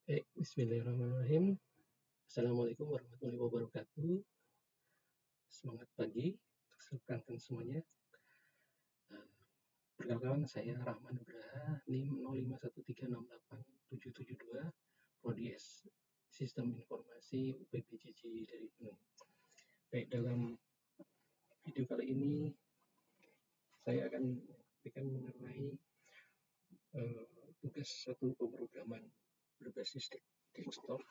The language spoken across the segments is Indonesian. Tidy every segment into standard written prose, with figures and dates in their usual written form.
Bismillahirrahmanirrahim. Assalamualaikum warahmatullahi wabarakatuh. Semangat pagi untuk rekan semuanya. Perkenalkan, saya Rahman Nugraha, NIM 0513687772, Prodi Sistem Informasi UPPJJ dari Gunung. Baik, dalam video kali ini saya akan menyampaikan mengenai tugas satu pemrograman berbasis desktop,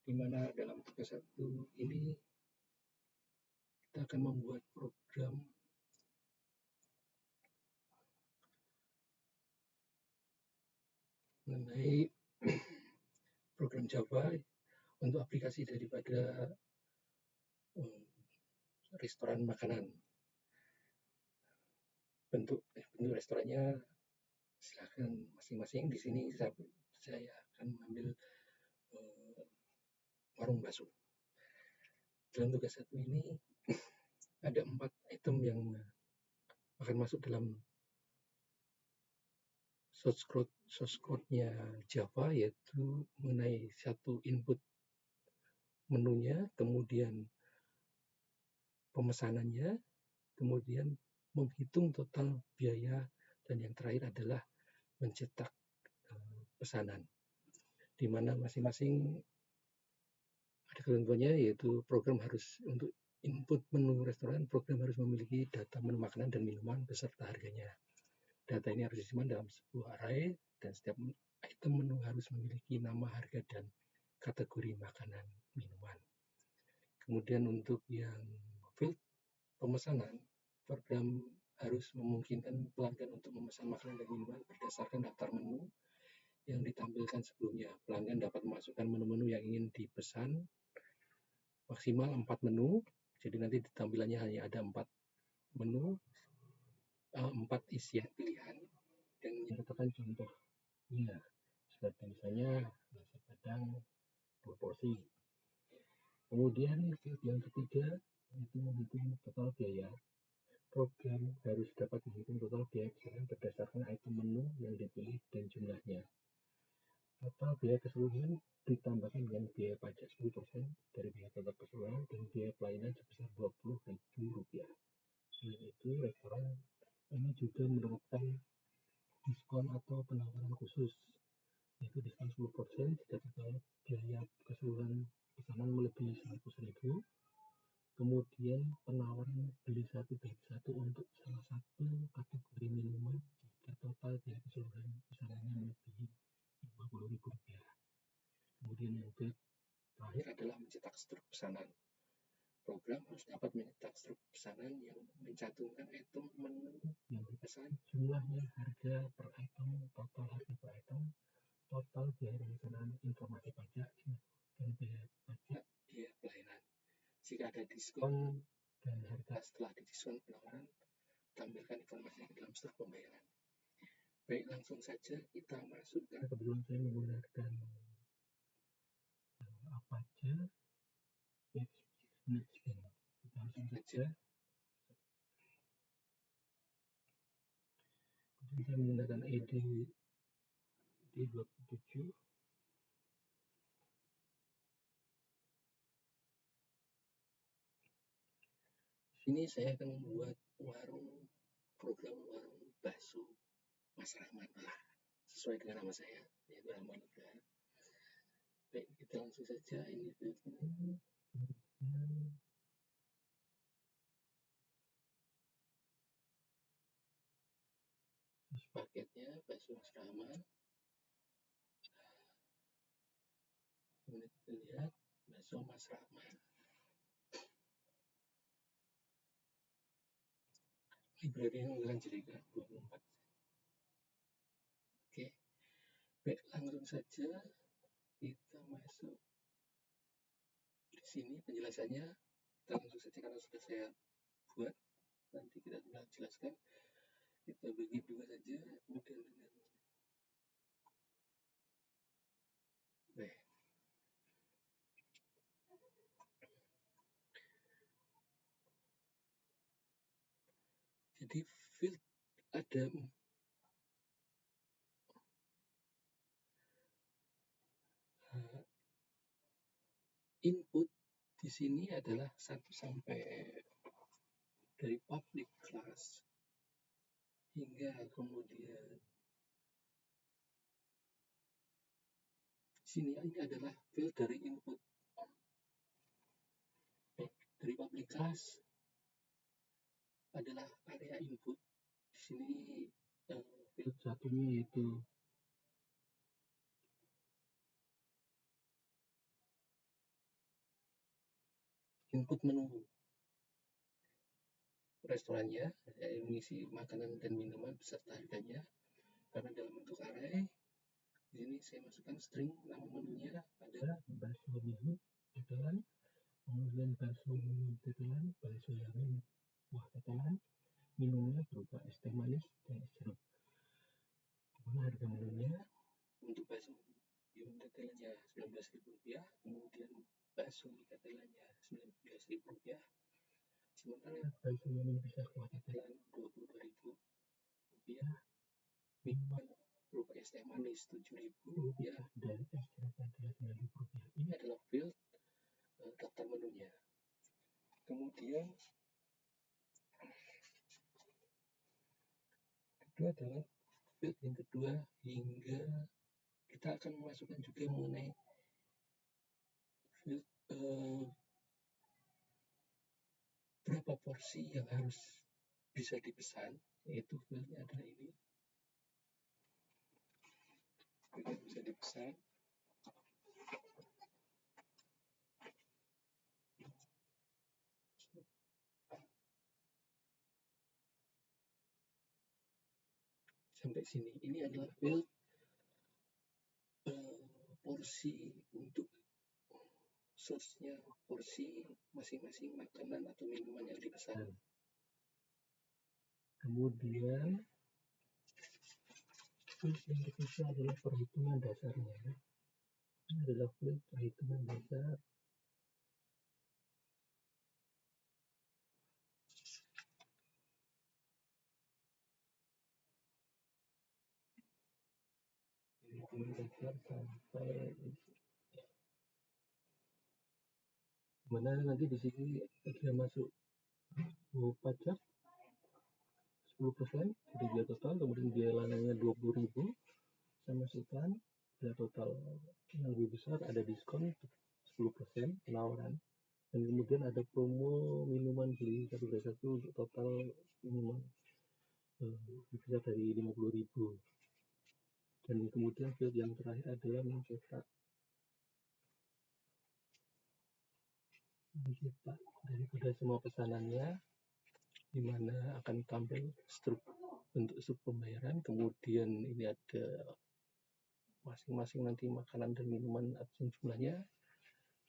di mana dalam tugas satu ini kita akan membuat program mengenai program Java untuk aplikasi daripada restoran makanan. Bentuk restorannya silahkan masing-masing. Di sini saya akan mengambil warung bakso. Dalam tugas satu ini ada 4 item yang akan masuk dalam source code-nya Java, yaitu mengenai satu input menunya, kemudian pemesanannya, kemudian menghitung total biaya, dan yang terakhir adalah mencetak pesanan, di mana masing-masing ada ketentuannya, yaitu program harus untuk input menu restoran, program harus memiliki data menu makanan dan minuman beserta harganya. Data ini harus disimpan dalam sebuah array, dan setiap item menu harus memiliki nama, harga, dan kategori makanan minuman. Kemudian untuk yang field pemesanan, program harus memungkinkan pelanggan untuk memesan makanan dan minuman berdasarkan daftar menu yang ditampilkan sebelumnya. Pelanggan dapat memasukkan menu-menu yang ingin dipesan, maksimal 4 menu. Jadi nanti tampilannya hanya ada 4 menu, 4 isian pilihan, dan menyertakan contohnya seperti misalnya nasi padang 2 porsi. Kemudian field yang ketiga itu menghitung total biaya. Program harus dapat menghitung total biaya pesanan berdasarkan item menu yang dipilih dan jumlahnya. Total biaya keseluruhan ditambahkan dengan biaya pajak 10% dari biaya total keseluruhan dan biaya pelayanan sebesar Rp20.000. Selain itu, restoran ini juga menerapkan diskon atau penawaran khusus, yaitu diskon 10% jika total biaya keseluruhan pesanan melebihi Rp100.000. Kemudian penawaran beli satu dapat satu untuk salah satu kategori minuman jika total biaya keseluruhan pesanannya melebihi Rp50.000. Kemudian yang terakhir adalah mencetak struk pesanan. Program harus dapat mencetak struk pesanan yang mencantumkan item menu yang dipesan, jumlahnya, harga per item, total harga per item, total biaya pesanan, informasi pajak, dan biaya pajak, biaya pelayanan. Jika ada diskon dan harga setelah didiskon penawaran, tampilkan informasi dalam struk pembayaran. Baik, langsung saja kita masuk. Karena kebetulan saya menggunakan Apache Nextbank. Kita langsung saja. Kemudian saya menggunakan ID D27. Sini saya akan membuat program warung bakso Mas Rahman, sesuai dengan nama saya, yaitu Rahman Nugraha. Baik, kita langsung saja ini. Terus paketnya bakso Mas Rahman. Kemudian kita lihat bakso Mas Rahman. Library yang menggunakan Jerica 24. Oke, baik, langsung saja kita masuk di sini penjelasannya. Kita langsung saja karena sudah saya buat, nanti kita tinggal jelaskan. Kita bagi dua saja, kemudian dengan baik. Jadi field ada input di sini adalah 1 sampai dari public class hingga kemudian sini ini adalah field dari input dari public class adalah area input. Di sini field satunya yaitu input menu restorannya, mengisi makanan dan minuman beserta harganya. Karena dalam bentuk array, di sini saya masukkan string nama menunya adalah bakso bihun tetelan, kemudian bakso bihun tetelan, bakso yamin buah tetelan, minumnya berupa es teh manis dan es jeruk. Kemudian harga menunya untuk bakso bihun tetelannya Rp19.000, kemudian bakso tetelannya Rp19.000. Sementara bakso yamin bisa kuah tetelan Rp22.000, minuman berupa es teh manis Rp7.000 dan es jeruk adalah Rp9.000. Ini adalah field daftar menunya. Kemudian kedua adalah field yang kedua hingga kita akan memasukkan juga mengenai field berapa porsi yang harus bisa dipesan, yaitu fieldnya adalah ini. Field bisa dipesan. Sampai sini, ini adalah field porsi untuk source-nya, porsi masing-masing makanan atau minuman yang dipesan. Kemudian field yang ketiga adalah perhitungan dasarnya. Ini adalah field perhitungan dasar. Perhitungan dasar sampai mana nanti di sini dia masuk pajak 10% dari biaya total, kemudian biaya layarnya 20.000, saya masukkan biaya total yang lebih besar, ada diskon 10% penawaran, dan kemudian ada promo minuman beli 1 beli 1 untuk total minuman bisa dari 50.000. Dan kemudian field yang terakhir adalah mencetak daripada semua pesanannya, di mana akan tampil bentuk struk pembayaran. Kemudian ini ada masing-masing nanti makanan dan minuman absen jumlahnya,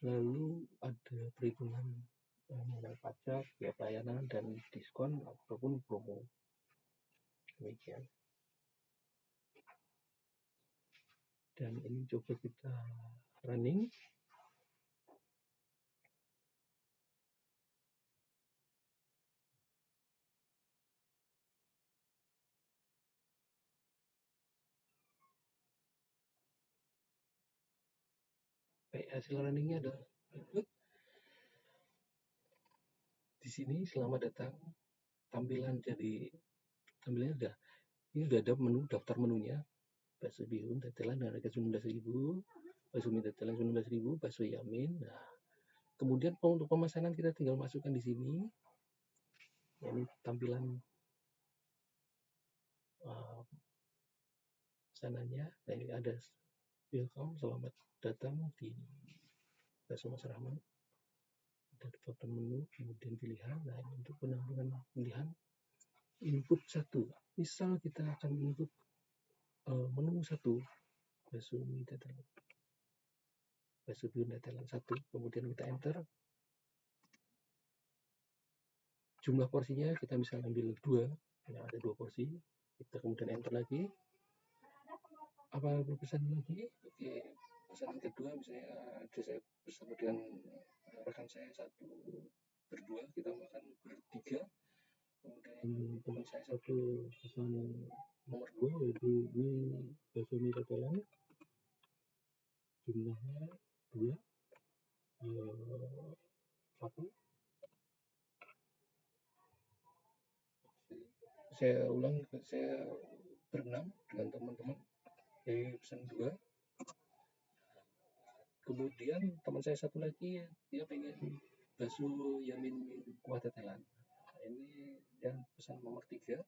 lalu ada perhitungan nilai pajak, biaya pelayanan, dan diskon ataupun promo. Demikian. Dan ini coba kita running. Baik, hasil runningnya adalah berikut. Di sini selamat datang. Tampilannya udah, ini udah ada menu daftar menunya. Bakso bihun tetelan dengan harga Rp19.000, bakso mie tetelan Rp19.000, bakso yamin. Nah, kemudian untuk pemesanan kita tinggal masukkan di sini. Ini tampilan pesanannya. Nah, ini ada welcome, selamat datang di Bakso Mas Rahman. Ada daftar menu, kemudian pilihan. Nah, ini untuk penampilan pilihan input 1. Misal kita akan input menu 1, bakso mie tetelan, bakso bihun tetelan 1, kemudian kita enter. Jumlah porsinya kita bisa ambil 2, nah, ada 2 porsi. Kita kemudian enter lagi. Apa pesan lagi? Oke, pesanan kedua misalnya saya bersama dengan rekan saya berdua, kita makan bertiga. Kemudian teman saya satu pesan nomor 2 yaitu mie bakso mie tetelan, jumlahnya 2. Satu, saya ulang, saya berenam dengan teman-teman dari pesan 2. Kemudian teman saya satu lagi dia pengen bakso yamin kuah tetelan. Nah, ini yang pesan nomor 3.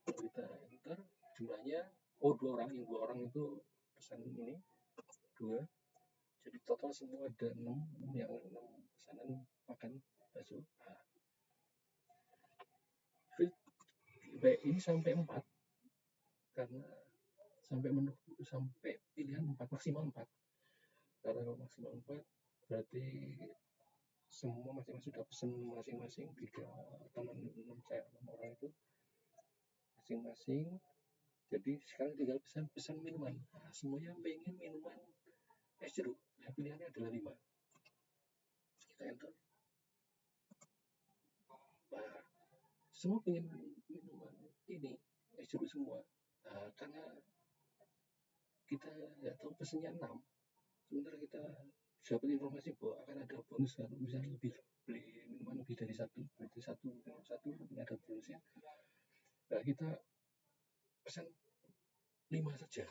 Kita enter jumlahnya, dua orang, yang 2 orang itu pesan ini 2. Jadi total semua ada 6, yang 6 pesanan makan bakso. Nah, ini sampai 4 karena sampai pilihan 4, maksimal 4. Karena kalau maksimal 4 berarti semua masing-masing sudah pesan masing-masing, 3 teman saya 6 orang itu masing-masing. Jadi sekarang tinggal pesan minuman. Nah, semuanya pengen minuman es jeruk. Nah, pilihannya adalah 5. Kita enter. Nah, semua pengen minuman ini es jeruk semua. Nah, karena kita nggak tahu pesannya 6, sementara kita dapat informasi bahwa akan ada bonus kalau misalnya beli minuman lebih dari satu, berarti satu ada bonusnya. Nah, kita pesan 5 saja.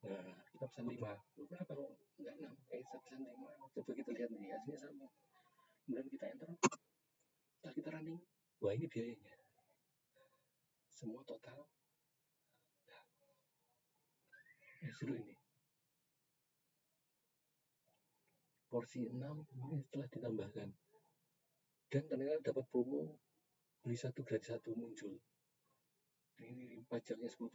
Nah, kita pesan 5. Kenapa kok enggak 6? Saya pesan 5. Coba kita lihat nih, hasilnya sama. Kemudian kita enter. Setelah kita running, wah ini biayanya. Semua total. Seru ini. Porsi 6 ini setelah ditambahkan. Dan ternyata dapat promo beli 1 gratis 1 muncul. Ini pajaknya 10%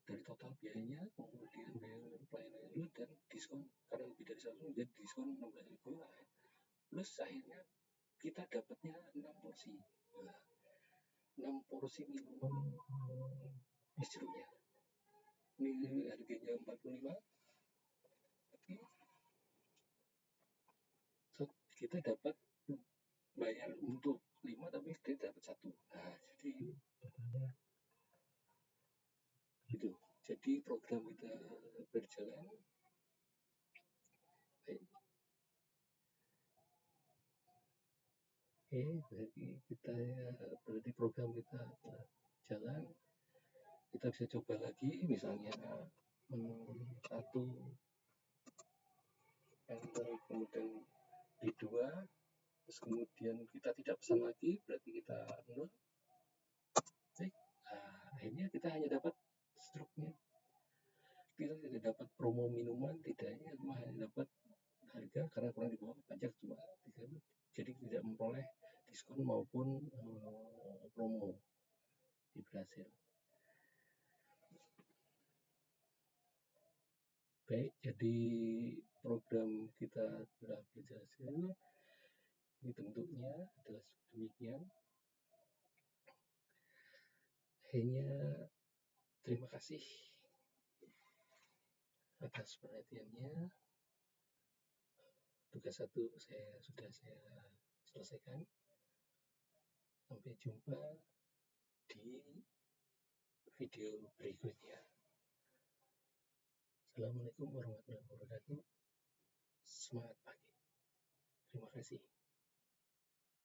dari total biayanya, kemudian biaya pelayanan itu dan diskon karena lebih dari 1 menjadi diskon 16.000. Plus akhirnya kita dapatnya 6 porsi. Nah, 6 porsi minuman es jeruknya. Ini harganya 45. Kita dapat bayar untuk 5 tapi kita dapat 1. Nah, jadi totalnya gitu. Jadi program kita berjalan baik. Berarti program kita jalan. Kita bisa coba lagi, misalnya menu 1 enter, kemudian di 2, terus kemudian kita tidak pesan lagi, berarti kita 0. Nah, akhirnya kita hanya dapat struknya. Kita tidak dapat promo minuman, tidaknya cuma hanya dapat harga karena kurang di bawah pajak cuma 3. Jadi tidak memperoleh diskon maupun promo di Brasil. Baik, jadi program kita telah berhasil. Ini bentuknya adalah demikian. Hanya terima kasih atas perhatiannya. Tugas 1 sudah saya selesaikan. Sampai jumpa di video berikutnya. Assalamualaikum warahmatullahi wabarakatuh. Semangat pagi. Terima kasih.